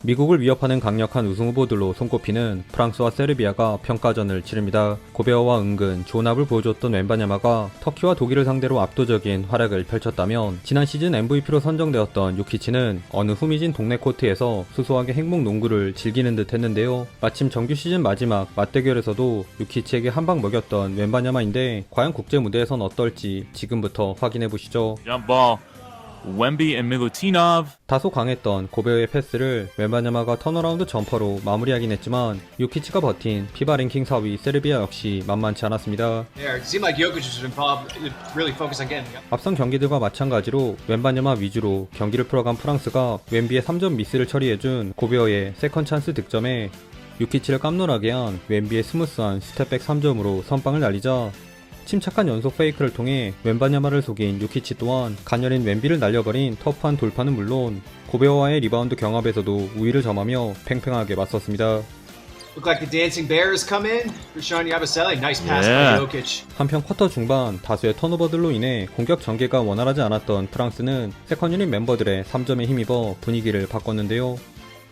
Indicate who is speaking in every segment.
Speaker 1: 미국을 위협하는 강력한 우승 후보들로 손꼽히는 프랑스와 세르비아가 평가전을 치릅니다. 고베어와 은근 좋은 합을 보여줬던 웬바냐마가 터키와 독일을 상대로 압도적인 활약을 펼쳤다면 지난 시즌 MVP로 선정되었던 요키치는 어느 후미진 동네 코트에서 소소하게 행복 농구를 즐기는 듯 했는데요. 마침 정규 시즌 마지막 맞대결에서도 요키치에게 한 방 먹였던 웬바냐마인데 과연 국제 무대에선 어떨지 지금부터 확인해보시죠.
Speaker 2: Jump ball. Wemby and Milutinov.
Speaker 1: 다소 강했던 고베어의 패스를 웬바냐마가 턴어라운드 점퍼로 마무리하긴 했지만 요키치가 버틴 피바 랭킹 4위 세르비아 역시 만만치 않았습니다.
Speaker 3: Yeah, it seemed like Jokic was involved, really focused on getting.
Speaker 1: 앞선 경기들과 마찬가지로 웬바냐마 위주로 경기를 풀어간 프랑스가 웬비의 3점 미스를 처리해준 고베어의 세컨 찬스 득점에 요키치를 깜놀하게 한 웬비의 스무스한 스텝백 3점으로 선빵을 날리자 침착한 연속 페이크를 통해 웬바냐마를 속인 요키치 또한 가녀린 웬비를 날려버린 터프한 돌파는 물론 고베어와의 리바운드 경합에서도 우위를 점하며 팽팽하게 맞섰습니다.
Speaker 3: Look like the dancing bears come in. Rashawn Yabusele, nice pass
Speaker 2: Yeah.
Speaker 3: by Jokic.
Speaker 1: 한편 쿼터 중반 다수의 턴오버들로 인해 공격 전개가 원활하지 않았던 프랑스는 세컨 유닛 멤버들의 3점에 힘입어 분위기를 바꿨는데요.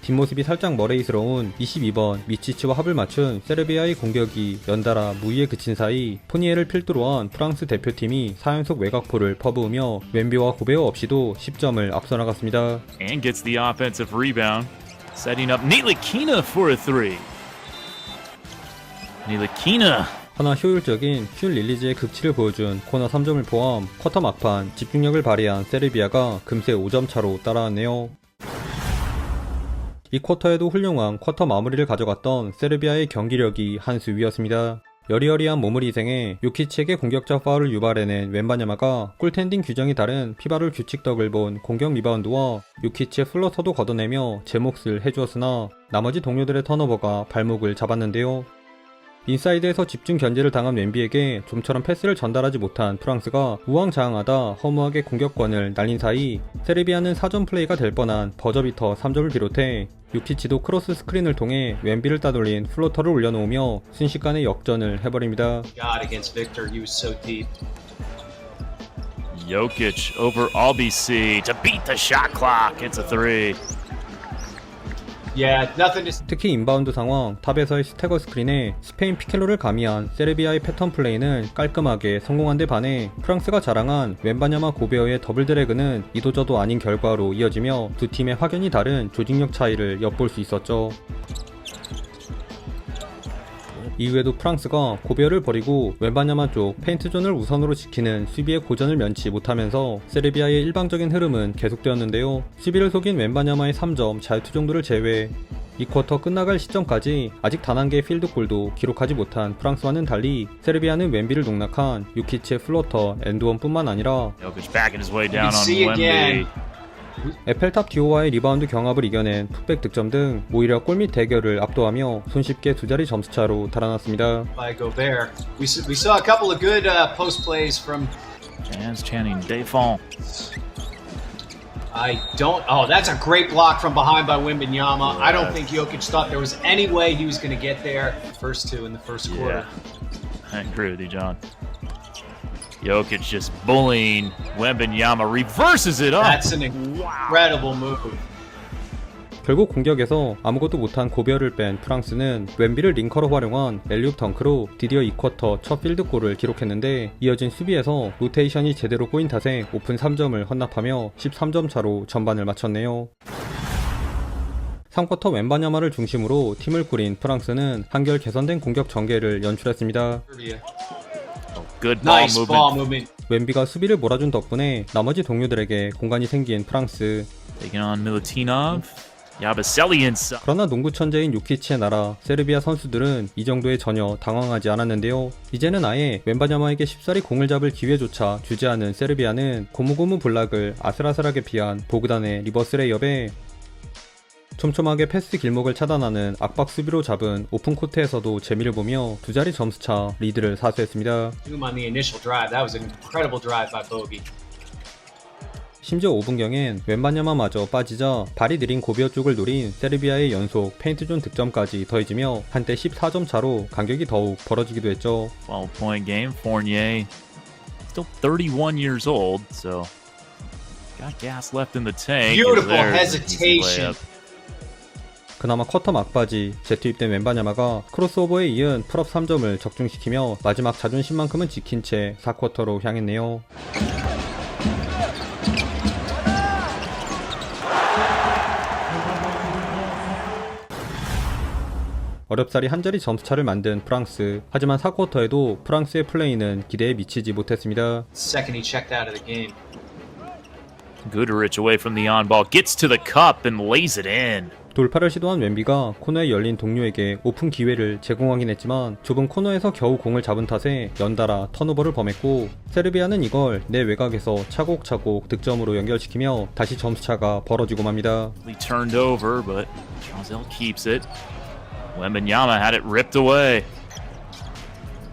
Speaker 1: 뒷모습이 살짝 머레이스러운 22번 미치치와 합을 맞춘 세르비아의 공격이 연달아 무위에 그친 사이 포니에를 필두로 한 프랑스 대표팀이 4연속 외곽포를 퍼부으며 웬비와 고베어 없이도 10점을 앞서 나갔습니다.
Speaker 2: And gets the offensive rebound. Setting up Ntilikina for a three. Ntilikina.
Speaker 1: 하나 효율적인 슛 릴리즈의 극치를 보여준 코너 3점을 포함 쿼터 막판 집중력을 발휘한 세르비아가 금세 5점 차로 따라왔네요. 이 쿼터에도 훌륭한 쿼터 마무리를 가져갔던 세르비아의 경기력이 한 수 위였습니다. 여리여리한 몸을 희생해 요키치에게 공격적 파울을 유발해낸 웬바냐마가 꿀텐딩 규정이 다른 피바룰 규칙덕을 본 공격 리바운드와 요키치의 플러터도 걷어내며 제 몫을 해주었으나 나머지 동료들의 턴오버가 발목을 잡았는데요. 인사이드에서 집중 견제를 당한 웬비에게 좀처럼 패스를 전달하지 못한 프랑스가 우왕좌왕하다 허무하게 공격권을 날린 사이 세르비아는 4점 플레이가 될 뻔한 버저비터 3점을 비롯해 요키치도 크로스 스크린을 통해 웬비를 따돌린 플로터를 올려놓으며 순식간에 역전을 해버립니다.
Speaker 3: God against Victor, he was so deep.
Speaker 2: Jokic over Albisi to beat the shot clock. It's a three.
Speaker 3: Yeah, nothing to.
Speaker 1: 특히 인바운드 상황 탑에서의 스태거 스크린에 스페인 피켈로를 가미한 세르비아의 패턴 플레이는 깔끔하게 성공한 데 반해 프랑스가 자랑한 웬바냐마 고베어의 더블 드래그는 이도저도 아닌 결과로 이어지며 두 팀의 확연히 다른 조직력 차이를 엿볼 수 있었죠. 이후에도 프랑스가 고베어를 버리고 웬바냐마 쪽 페인트존을 우선으로 지키는 수비의 고전을 면치 못하면서 세르비아의 일방적인 흐름은 계속되었는데요. 수비를 속인 웬바냐마의 3점 자유투 정도를 제외 이 쿼터 끝나갈 시점까지 아직 단 한 개의 필드골도 기록하지 못한 프랑스와는 달리 세르비아는 웬비를 농락한 요키치의 플로터 엔드원뿐만 아니라
Speaker 2: Jokic backing his way down
Speaker 3: You
Speaker 2: on
Speaker 3: see again.
Speaker 2: Wemby.
Speaker 1: 에펠탑 듀오와의 리바운드 경합을 이겨낸 풋백 득점 등 오히려 골밑 대결을 압도하며 손쉽게 두 자리 점수차로 달아났습니다.
Speaker 3: By Gobert. We saw a couple of good post plays from.
Speaker 2: Jazz Channing Dayfon.
Speaker 3: I don't. Oh, that's a great block from behind by Wembanyama. I don't think Jokic thought there was any way he was going to get there. First two in the first quarter.
Speaker 2: I agree with you, John. Jokic just bullying Wembanyama, reverses it up.
Speaker 3: That's an incredible move.
Speaker 1: 결국 공격에서 아무것도 못한 고베어를 뺀 프랑스는 웬비를 링커로 활용한 엘리웁 덩크로 드디어 이 쿼터 첫 필드골을 기록했는데 이어진 수비에서 로테이션이 제대로 꼬인 탓에 오픈 3점을 헌납하며 13점 차로 전반을 마쳤네요. 3쿼터 웬바냐마를 중심으로 팀을 꾸린 프랑스는 한결 개선된 공격 전개를 연출했습니다.
Speaker 2: Good ball
Speaker 3: Nice
Speaker 2: movement.
Speaker 3: ball movement.
Speaker 1: 웬비가 수비를 몰아준 덕분에 나머지 동료들에게 공간이 생긴 프랑스.
Speaker 2: Taking on Milutinov. Yabusele inside.
Speaker 1: 그러나 농구 천재인 요키치의 나라 세르비아 선수들은 이 정도에 전혀 당황하지 않았는데요. 이제는 아예 웬바냐마에게 쉽사리 공을 잡을 기회조차 주지 않은 세르비아는 고무고무 블락을 아슬아슬하게 피한 보그단의 리버스 레이업에 촘촘하게 패스 길목을 차단하는 압박 수비로 잡은 오픈 코트에서도 재미를 보며 두 자리 점수차 리드를 사수했습니다.
Speaker 3: Zoom on the initial drive. That was an incredible drive by Bogey.
Speaker 1: 심지어 5분경엔 웬바냐마마저 빠지자 발이 느린 고비어 쪽을 노린 세르비아의 연속 페인트존 득점까지 더해지며 한때 14점 차로 간격이 더욱 벌어지기도 했죠.
Speaker 2: 12-point game. Fournier, still 31 years old, so got gas left in the tank.
Speaker 3: Beautiful
Speaker 2: There's an easy
Speaker 3: hesitation.
Speaker 2: layup.
Speaker 1: 그나마 쿼터 막바지 재투입된 웬바냐마가 크로스오버에 이은 풀업 3점을 적중시키며 마지막 자존심만큼은 지킨 채 4쿼터로 향했네요. 어렵사리 한자리 점수차를 만든 프랑스. 하지만 4쿼터에도 프랑스의 플레이는 기대에 미치지 못했습니다.
Speaker 3: Second he checked out of the game.
Speaker 2: Goodrich away from the on ball, gets to the cup and lays it in.
Speaker 1: 돌파를 시도한 웬비가 코너에 열린 동료에게 오픈 기회를 제공하긴 했지만 좁은 코너에서 겨우 공을 잡은 탓에 연달아 턴오버를 범했고, 세르비아는 이걸 내 외곽에서 차곡차곡 득점으로 연결시키며 다시 점수차가 벌어지고 맙니다.
Speaker 2: He turned over, but Chazelle keeps it. Wembanyama had it ripped away.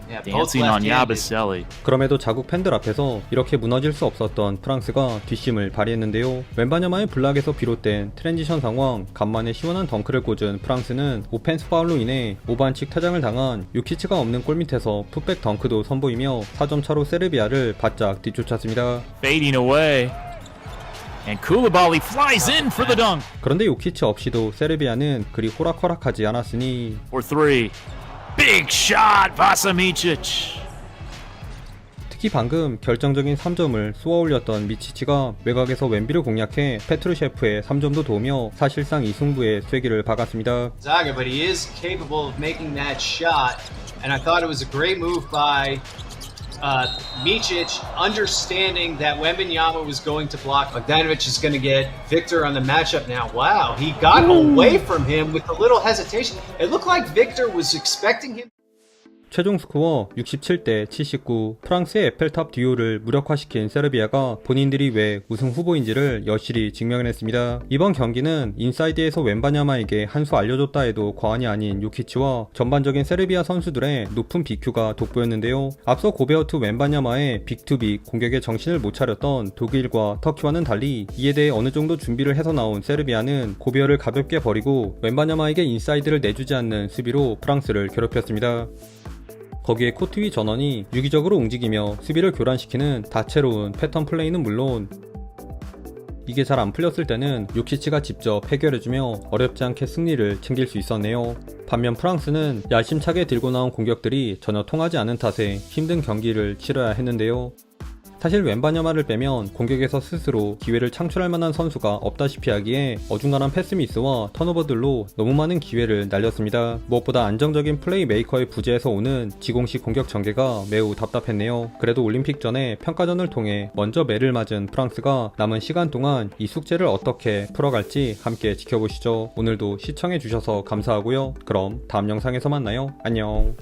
Speaker 3: Yeah, both
Speaker 2: Dancing on
Speaker 3: left-handed.
Speaker 2: Yabusele.
Speaker 1: 그럼에도 자국 팬들 앞에서 이렇게 무너질 수 없었던 프랑스가 뒷심을 발휘했는데요. 웬바냐마의 블락에서 비롯된 트랜지션 상황, 간만에 시원한 덩크를 꽂은 프랑스는 오펜스 파울로 인해 오반칙 퇴장을 당한 요키치가 없는 골밑에서 풋백 덩크도 선보이며 4점 차로 세르비아를 바짝 뒤쫓았습니다.
Speaker 2: Fading away. And Koulibaly flies in for the dunk.
Speaker 1: 그런데 요키치 없이도 세르비아는 그리 호락호락하지 않았으니
Speaker 2: For three. Big shot, Vasamicic.
Speaker 1: 특히 방금 결정적인 3점을 쏘아 올렸던 미치치가 외곽에서 웬비를 공략해 페트루셰프의 3점도 도우며 사실상 이 승부에 쐐기를 박았습니다.
Speaker 3: Zaga, but he is capable of making that shot, and I thought it was a great move by Micic, understanding that Wembanyama was going to block. Bogdanovic is going to get Victor on the matchup now. Wow, he got away from him with a little hesitation. It looked like Victor was expecting him.
Speaker 1: 최종 스코어 67대 79. 프랑스의 에펠탑 듀오를 무력화시킨 세르비아가 본인들이 왜 우승 후보인지를 여실히 증명해냈습니다. 이번 경기는 인사이드에서 웬바냐마에게 한 수 알려줬다 해도 과언이 아닌 요키치와 전반적인 세르비아 선수들의 높은 BQ가 돋보였는데요. 앞서 고베어투 웬바냐마의 빅투빅 공격에 정신을 못 차렸던 독일과 터키와는 달리 이에 대해 어느 정도 준비를 해서 나온 세르비아는 고베어를 가볍게 버리고 웬바냐마에게 인사이드를 내주지 않는 수비로 프랑스를 괴롭혔습니다. 거기에 코트 위 전원이 유기적으로 움직이며 수비를 교란시키는 다채로운 패턴 플레이는 물론 이게 잘 안 풀렸을 때는 요키치가 직접 해결해주며 어렵지 않게 승리를 챙길 수 있었네요. 반면 프랑스는 야심차게 들고 나온 공격들이 전혀 통하지 않은 탓에 힘든 경기를 치러야 했는데요. 사실 웬바냐마를 빼면 공격에서 스스로 기회를 창출할 만한 선수가 없다시피 하기에 어중간한 패스미스와 턴오버들로 너무 많은 기회를 날렸습니다. 무엇보다 안정적인 플레이 메이커의 부재에서 오는 지공식 공격 전개가 매우 답답했네요. 그래도 올림픽 전에 평가전을 통해 먼저 매를 맞은 프랑스가 남은 시간 동안 이 숙제를 어떻게 풀어갈지 함께 지켜보시죠. 오늘도 시청해주셔서 감사하고요. 그럼 다음 영상에서 만나요. 안녕.